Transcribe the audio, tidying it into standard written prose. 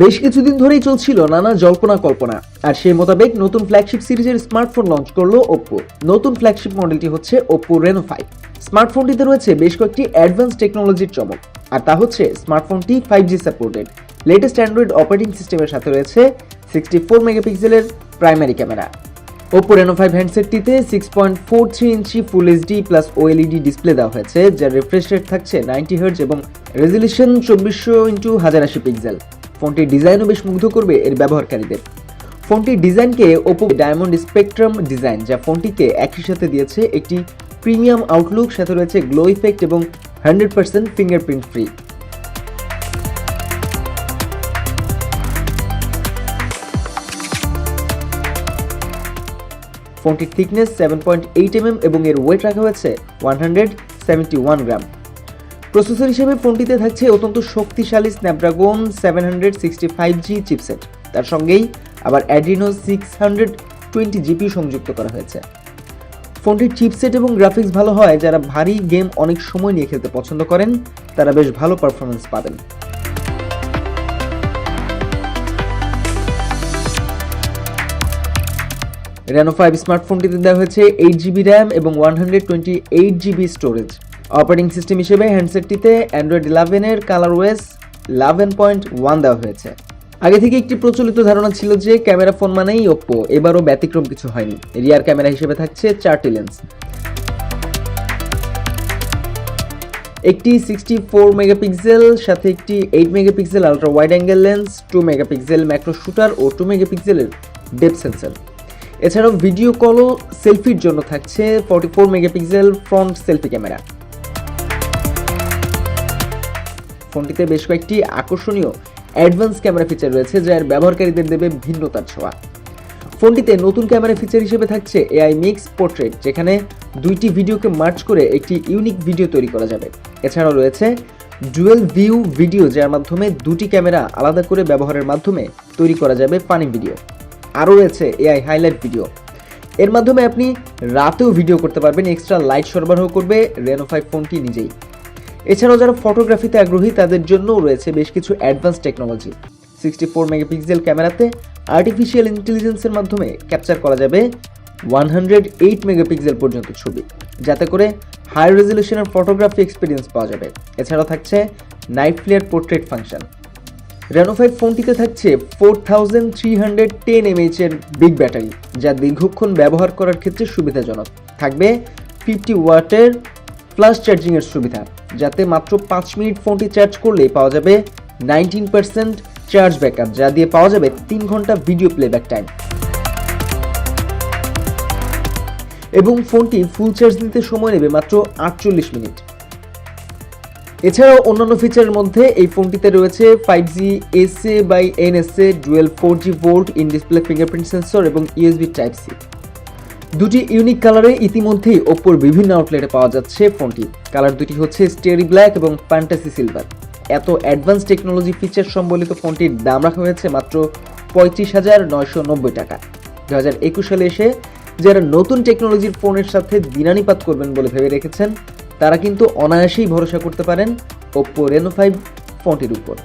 বেশ কিছুদিন ধরেই চলছিল নানা জল্পনা কল্পনা, আর সেই মোতাবেক নতুন ফ্ল্যাগশিপ সিরিজের স্মার্টফোন লঞ্চ করলো ওপ্পো। নতুন ফ্ল্যাগশিপ মডেলটি হচ্ছে Oppo Reno5। স্মার্টফোনটিতে রয়েছে বেশ কয়েকটি অ্যাডভান্স টেকনোলজির চমক, আর তা হচ্ছে স্মার্টফোনটি 5G supported, latest Android operating সিস্টেমের সাথে রয়েছে 64 মেগাপিক্সেলের প্রাইমারি ক্যামেরা। Oppo Reno5 হ্যান্ডসেটটিতে 6.43 inch full HD plus OLED display দেওয়া হয়েছে, যার রিফ্রেশ রেট থাকছে 90 হার্টজ এবং রেজলিউশন 2400x1080 পিক্সেল। ফোনটির ডিজাইনও বেশ মুগ্ধ করবে এর ব্যবহারকারীদের। ফোনটির ডিজাইনকে ওপো ডায়মন্ড স্পেকট্রাম ডিজাইন, যা ফোনটিকে একই সাথে দিয়েছে একটি প্রিমিয়াম আউটলুক, সাথে রয়েছে গ্লো ইফেক্ট এবং 100% ফিঙ্গারপ্রিন্ট ফ্রি। ফোনটির থিকনেস 7.8 mm এবং এর ওয়েট রাখা হয়েছে 171 গ্রাম। প্রসেসর হিসেবে ফোনটিতে থাকছে অত্যন্ত শক্তিশালী স্ন্যাপড্রাগন 765G চিপসেট, তার সঙ্গেই আবার অ্যাড্রিনো 620 জিপি সংযুক্ত করা হয়েছে। ফোনটির চিপসেট এবং গ্রাফিক্স ভালো হয়, যারা ভারী গেম অনেক সময় নিয়ে খেলতে পছন্দ করেন তারা বেশ ভালো পারফরমেন্স পাবেন। Reno5 স্মার্টফোনটিতে দেওয়া হয়েছে 8GB র্যাম এবং 128GB স্টোরেজ। অপারেটিং সিস্টেম হিসেবে হ্যান্ডসেটটিতে অ্যান্ড্রয়েড 11 এর ColorOS 11.1 দেওয়া হয়েছে। আগে থেকে একটি প্রচলিত ধারণা ছিল যে ক্যামেরা ফোন মানেই ওপ্পো, এবারও ব্যতিক্রম কিছু হয়নি। রিয়ার ক্যামেরা হিসেবে থাকছে 4টি লেন্স, একটি 64 মেগাপিক্সেল, সাথে একটি 8 megapixel ultra wide angle lens, 2 megapixel macro shooter ও 2 মেগাপিক্সেলের ডেপথ সেন্সর। এছাড়াও ভিডিও কল ও সেলফির জন্য থাকছে 44 মেগাপিক্সেল ফ্রন্ট সেলফি ক্যামেরা। ফোনটিতে বেশ কয়েকটি আকর্ষণীয় অ্যাডভান্স ক্যামেরা ফিচার রয়েছে, যা এর ব্যবহারকারীদের দেবে ভিন্নতার ছোঁয়া। ফোনটিতে নতুন ক্যামেরা ফিচার হিসেবে থাকছে AI মিক্স পোর্ট্রেট, যেখানে দুইটি ভিডিওকে মার্জ করে একটি ইউনিক ভিডিও তৈরি করা যাবে। এছাড়াও রয়েছে ডুয়েল ভিউ ভিডিও, যার মাধ্যমে দুটি ক্যামেরা আলাদা করে ব্যবহারের মাধ্যমে তৈরি করা যাবে ফানি ভিডিও। আরও রয়েছে AI হাইলাইট ভিডিও, এর মাধ্যমে আপনি রাতেও ভিডিও করতে পারবেন। এক্সট্রা লাইট সরবরাহ করবে Reno5 ফোনটি নিজেই। এছাড়াও যারা ফটোগ্রাফিতে আগ্রহী তাদের জন্যও রয়েছে বেশ কিছু অ্যাডভান্স টেকনোলজি। 64 মেগাপিক্সেল ক্যামেরাতে আর্টিফিশিয়াল ইন্টেলিজেন্সের মাধ্যমে ক্যাপচার করা যাবে 108 মেগাপিক্সেল পর্যন্ত ছবি, যাতে করে হাই রেজলিউশনের ফটোগ্রাফি এক্সপিরিয়েন্স পাওয়া যাবে। এছাড়াও থাকছে night flair portrait function. Reno5 ফোনটিতে থাকছে 4310 mAh এর বিগ ব্যাটারি, যা দীর্ঘক্ষণ ব্যবহার করার ক্ষেত্রে সুবিধাজনক। থাকবে 50 ওয়াটের ফ্লাশ চার্জিং এর সুবিধা, যাতে মাত্র 5 মিনিট ফোনটি চার্জ করলেই পাওয়া যাবে 19% চার্জ ব্যাকআপ, যা দিয়ে পাওয়া যাবে 3 ঘন্টা ভিডিও প্লেব্যাক টাইম। এবং ফোনটি ফুল চার্জ দিতে সময় নেবে মাত্র 48 মিনিট। এছাড়াও অন্যান্য ফিচারের মধ্যে এই ফোনটিতে রয়েছে 5G SA/NSA dual 4G volt in display fingerprint sensor এবং USB Type-C। দুটি ইউনিক কালারে ইতিমধ্যেই ওপ্পোর বিভিন্ন আউটলেটে পাওয়া যাচ্ছে ফোনটি। কালার দুটি হচ্ছে স্টেরি ব্ল্যাক এবং ফ্যান্টাসি সিলভার। এত অ্যাডভান্স টেকনোলজি ফিচার সম্বলিত ফোনটির দাম রাখা হয়েছে মাত্র 35,990 টাকা। 2021 সালে এসে যারা নতুন টেকনোলজির ফোনের সাথে দিনানিপাত করবেন বলে ভেবে রেখেছেন, তারা কিন্তু অনায়াসেই ভরসা করতে পারেন Oppo Reno5 ফোনটির উপর।